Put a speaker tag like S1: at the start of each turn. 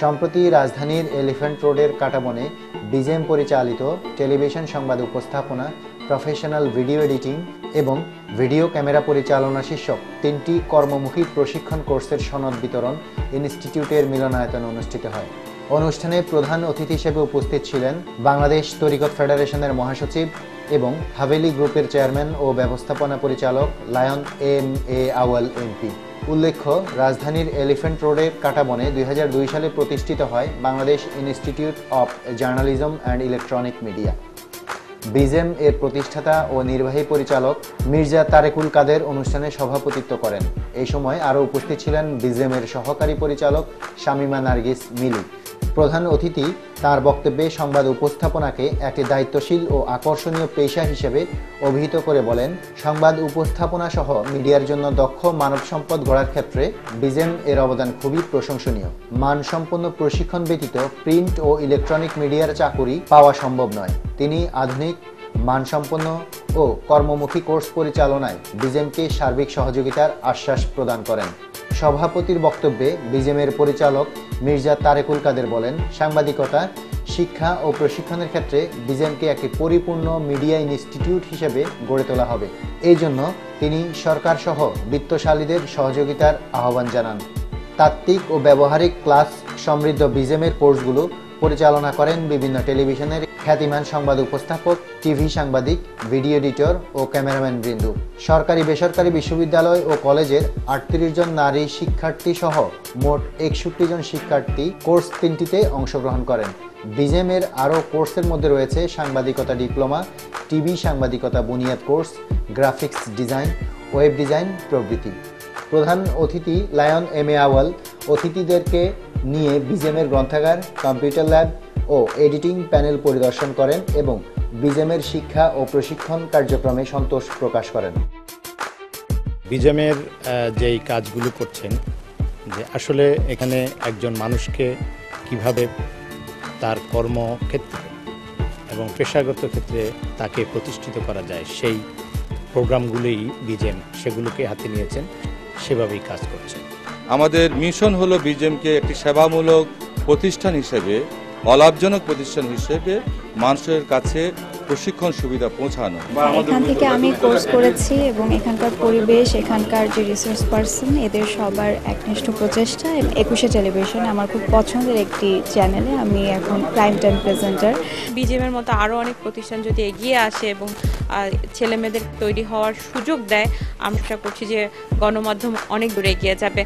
S1: সম্প্রতি রাজধানীর এলিফ্যান্ট রোডের কাটাবনে বিজেএম পরিচালিত টেলিভিশন সংবাদ উপস্থাপনা, প্রফেশনাল ভিডিও এডিটিং এবং ভিডিও ক্যামেরা পরিচালনা শীর্ষক 3টি কর্মমুখী প্রশিক্ষণ কোর্সের সনদ বিতরণ ইনস্টিটিউটের মিলনায়তনে অনুষ্ঠিত হয়। অনুষ্ঠানে প্রধান অতিথি হিসেবে উপস্থিত ছিলেন বাংলাদেশ তরিকত ফেডারেশনের মহাসচিব এবং হাভেলি গ্রুপের চেয়ারম্যান ও ব্যবস্থাপনা পরিচালক লায়ন এম.এ. আউয়াল এমপি। উল্লেখ্য, রাজধানীর এলিফ্যান্ট রোডের কাটাবনে 2002 সালে প্রতিষ্ঠিত হয় Bangladesh institute of journalism and electronic media. BJM এর প্রতিষ্ঠাতা ও নির্বাহী পরিচালক মির্জা তারেকুল কাদের অনুষ্ঠানে সভাপতিত্ব করেন। এই সময় আরও উপস্থিত ছিলেন বিজেএম এর সহকারী পরিচালক শামিমা নার্গিস মিলি। প্রধান অতিথি তার বক্তব্যে সংবাদ উপস্থাপনাকে একটি দায়িত্বশীল ও আকর্ষণীয় পেশা হিসেবে অভিহিত করে বলেন, সংবাদ উপস্থাপনা সহ মিডিয়ার জন্য দক্ষ মানব সম্পদ গড়ার ক্ষেত্রে বিজেএম এর অবদান খুবই প্রশংসনীয়। মানসম্পন্ন প্রশিক্ষণ ব্যতীত প্রিন্ট ও ইলেকট্রনিক মিডিয়ার চাকুরি পাওয়া সম্ভব নয়। তিনি আধুনিক, মানসম্পন্ন ও কর্মমুখী কোর্স পরিচালনায় বিজেএমকে সার্বিক সহযোগিতার আশ্বাস প্রদান করেন। সভাপতির বক্তব্যে বিজেএমের পরিচালক মির্জা তারেকুল কাদের বলেন, সাংবাদিকতা শিক্ষা ও প্রশিক্ষণের ক্ষেত্রে বিজেএমকে একটি পরিপূর্ণ মিডিয়া ইনস্টিটিউট হিসেবে গড়ে তোলা হবে। এই জন্য তিনি সরকার সহ বিত্তশালীদের সহযোগিতার আহ্বান জানান। তাত্ত্বিক ও ব্যবহারিক ক্লাস সমৃদ্ধ বিজেএমের কোর্সগুলো পরিচালনা করেন বিভিন্ন টেলিভিশনের খ্যাতিমান সংবাদ উপস্থাপক, টিভি সাংবাদিক, ভিডিও এডিটর ও ক্যামেরাম্যান বৃন্দ। সরকারি বেসরকারি বিশ্ববিদ্যালয় ও কলেজের 38 জন নারী শিক্ষার্থী সহ মোট 61 জন শিক্ষার্থী কোর্স 3টিতে অংশগ্রহণ করেন। বিজেএম এর আরও কোর্সের মধ্যে রয়েছে সাংবাদিকতা ডিপ্লোমা, টিভি সাংবাদিকতা বুনিয়াদ course, graphics design, web design প্রভৃতি। প্রধান অতিথি লায়ন এম.এ. আউয়াল অতিথিদেরকে নিয়ে বিজেএম এর গ্রন্থাগার, কম্পিউটার ল্যাব ও এডিটিং প্যানেল পরিদর্শন করেন এবং বিজেএম এর শিক্ষা ও প্রশিক্ষণ কার্যক্রমে সন্তোষ প্রকাশ করেন।
S2: বিজেএম এর যেই কাজগুলো করছেন, যে আসলে এখানে একজন মানুষকে কিভাবে তার কর্মক্ষেত্রে এবং পেশাগত ক্ষেত্রে তাকে প্রতিষ্ঠিত করা যায়, সেই প্রোগ্রামগুলোই বিজেএম সেগুলোকে হাতে নিয়েছেন, সেভাবেই কাজ করছেন।
S3: আমাদের মিশন হলো বিজেএমকে একটি সেবামূলক প্রতিষ্ঠান হিসেবে, অলাভজনক প্রতিষ্ঠান হিসেবে মানুষের কাছে প্রশিক্ষণ সুবিধা পৌঁছানো।
S4: এখান থেকে আমি কোর্স করেছি এবং এখানকার পরিবেশ, এখানকার যে রিসোর্স পার্সন, এদের সবার একনিষ্ঠ প্রচেষ্টা। 21 টেলিভিশন আমার খুব পছন্দের একটি চ্যানেলে আমি এখন প্রাইম টাইম প্রেজেন্টার।
S5: বিজেএমের মতো আরও অনেক প্রতিষ্ঠান যদি এগিয়ে আসে এবং ছেলেমেয়েদের তৈরি হওয়ার সুযোগ দেয়, আমরা আশা করছি যে গণমাধ্যম অনেক দূরে এগিয়ে যাবে।